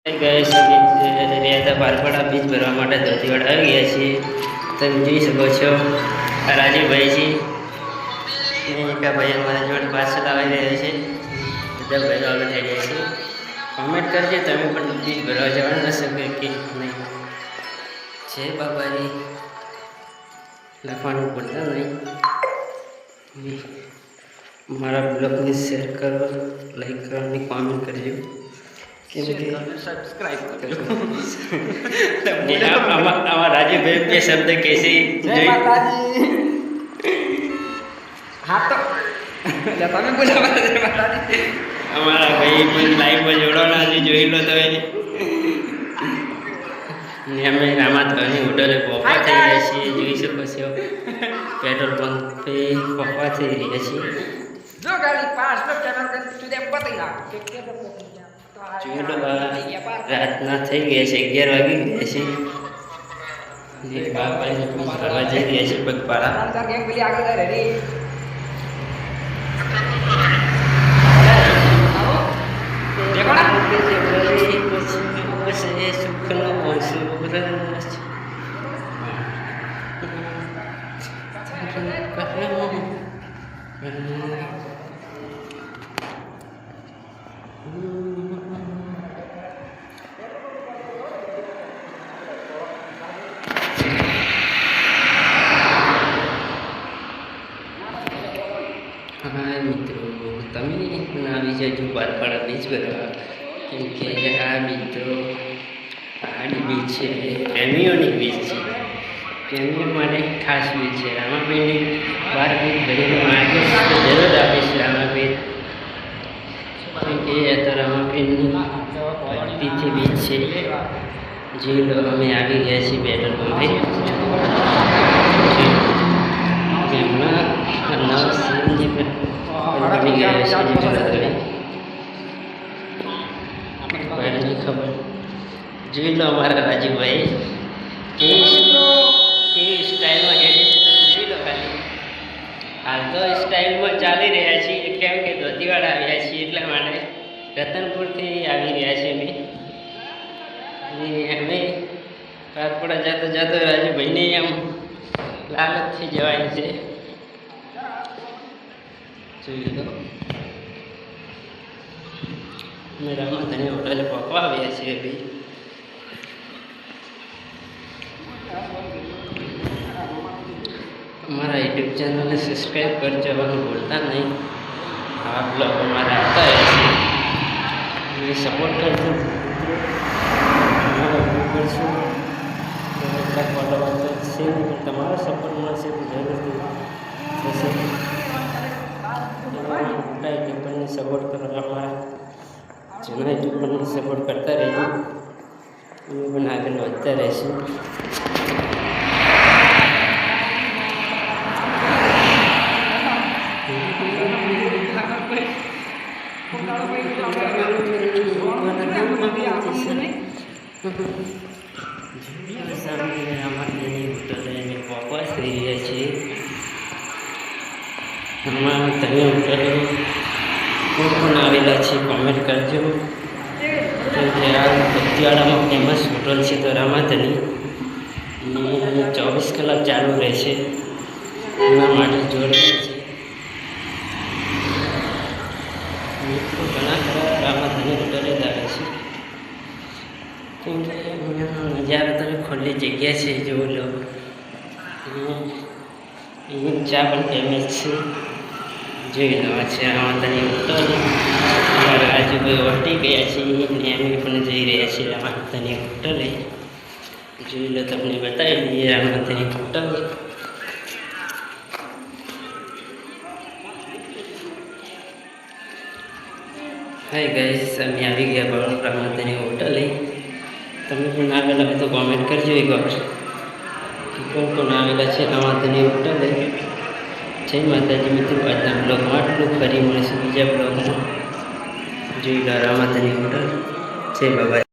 Gas રહ્યા બારપડા બીજ ભરવા માટે ધોતીવાડ આવી ગયા છીએ. તમે જોઈ શકો છો આ રાજુભાઈ છે ને એકા ભાઈ અમારા જોડે પાર્સલ આવી રહ્યા છે. બધા ભાઈઓ આગળ થઈ રહ્યા છે. કોમેન્ટ કરજો તમે પણ બીજ ભરવા જવાનું હશે કે નહીં. જય બાબાજી લખવાનું પડતા નહીં. મારા બ્લોગને શેર કરો, લાઈક કરો અને કોમેન્ટ કરજો. सब्सक्राइब करो हमारा राजू भाई के शब्द कैसे जय माताजी। हाँ तो તમે બોલો જય માતાજી. हमारा भाई પણ લાઈવમાં જોડાના છે, જોઈ લો તમે. ને અમે રામાધવાની હોટલે પપ્પા થઈ રહ્યા છીએ, જોઈ શકો છો. પેટ્રોલ પંપે પપ્પા થઈ રહ્યા છીએ. જો ગાડી 5 નો ચેનલ કે તુદે પતી ના કે રાતના થઈ ગયા છે, 11 વાગી ગયા છે. જે બાપાને ફરવા જઈ રહ્યા છે પગપાળા. હા મિત્રો, તમે પણ આવી જજો બારપાડા બીચ ભરવા. કેમ કે આ મિત્રો આડી બીચ છે, પ્રેમીઓની બીચ છે. પ્રેમીઓ માટે ખાસ બીચ છે. રામાપીરની 12 બીચ ભરીને માર્કેટ જરૂર આપીશ રામાપીર. કેમ કે આ તો રામાપીરની ભક્તિથી બીચ છે. જોઈ લો, અમે આવી ગયા છીએ પેટ્રોલ પંપે. જેમના નવા સીએનજી બની ગયા છે, ભાઈની ખબર. જોઈ લો અમારા રાજુભાઈ કેવી સ્ટાઇલમાં હેડે છે, તમે જોઈ લો ખાલી. હાલ તો સ્ટાઇલમાં ચાલી રહ્યા છીએ, કેમ કે ધોતીવાડ આવ્યા છીએ એટલા માટે. રતનપુરથી આવી રહ્યા છીએ અમે બારપડા જતો જતો રાજુભાઈને આમ લાલચથી જવાની છે. જોઈ લો, અમે રામાધણી હોટલે પકવા આવ્યા છીએ ભાઈ. અમારા યુટ્યુબ ચેનલને સબસ્ક્રાઈબ કરી જવાનું ભૂલતા નહીં. આ બ્લોગ અમારા આવતા રહે છે, અમે સપોર્ટ કરજો. કરશું તો એટલા ફોલોવર તો છે નહીં, પણ તમારો સપોર્ટ મળશે તો જરૂરથી થશે. મોટા યુટ્યુબરને સપોર્ટ કરો, અમારા જૂના યુટ્યુબરને સપોર્ટ કરતા રહેજો. અમે પણ આગળ વધતા રહીશું. રામાધણી હોટલે અમે પકવા થઈ રહ્યા છીએ. રામાધણી હોટલે કોઈ પણ આવેલા છે કોમેન્ટ કરજો. કેમ કે આ ધોતીવાડામાં ફેમસ હોટલ છે તો રામાધણી 24 કલાક ચાલુ રહેશે, એના માટે જોડે છે. ઘણા ખરા રામાધણી હોટલે જ આવે છે. કેમ કે અહીંયા નજારો તમે ખુલ્લી જગ્યા છે, જોઈ લો. અહીં ચા પણ ફેમસ છે, જોઈ લો. આ છે રામાધણી હોટલ. અમારા રાજુભાઈ વટી ગયા છે ને અમે પણ જઈ રહ્યા છીએ રામાધણી હોટલે. જોઈ લો, તમને બતાવી દઈએ રામાધણી હોટલ. હાય ગાઈસ, અમે આવી ગયા રામાધણી હોટલે. તમે પણ આવેલા હોય તો કોમેન્ટ કરજો એક વાર કે કોણ કોણ આવેલા છે રામાધણી હોટલે. જય માતાજી મિત્રો, આજના બ્લોગમાં આટલું. ફરી મળીશું બીજા બ્લોગમાં. જોઈ લો રામાધણી હોટલ. જય બાબા.